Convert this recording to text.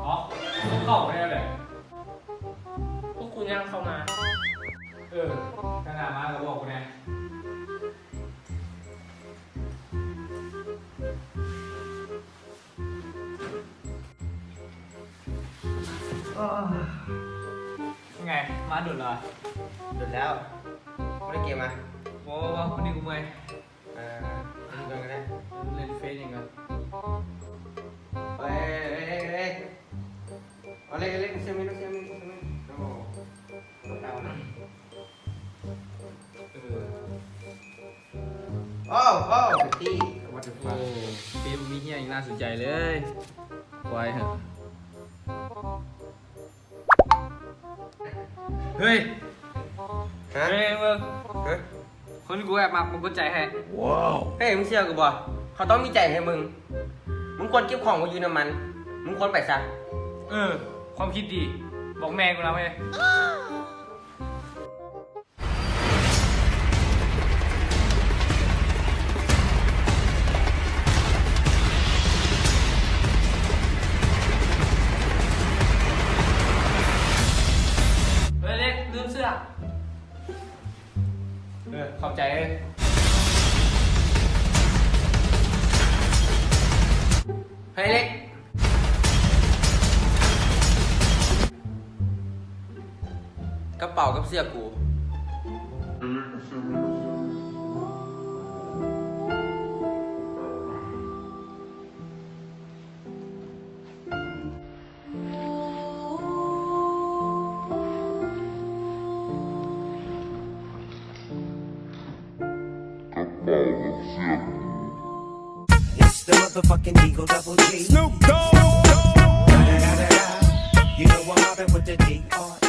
อ๋อเข้าไม่ได้เลยพวกกูย่างเข้ามาขนาดมาเราบอกกูไงยังไงมาดุดเหรอ หยุดแล้วไม่ได้เกมมาโว้าววันนี้กูเมื่อยดูกันก็ได้เล่นเฟซยังไงเฮ้ยเอาเล่นเซมิโอ้โหเอานะโอ้ที่วัดจุดฟ้าเฟซมีเฮียยังน่าสนใจเลยปล่อยเหอะเฮ้ย ฮะ เฮ้ยมึง ฮะ คนที่กูแอบมามึงก็ใจให้ว้าวเฮ้ยมึงเชื่อกูบ่เขาต้องมีใจให้มึงควรเก็บของมาอยู่น้ำมันมึงควรไปซะความคิดดีบอกแม่กูแล้วไงเฮ้ยเล็กลืมเสื้อขอบใจเลยเฮ้ยเล็กกระเป๋ากับเสื้อกูIt's the motherfucking Eagle Double G. Snoop Dogg. You know I'm mobbing with the D.R.E.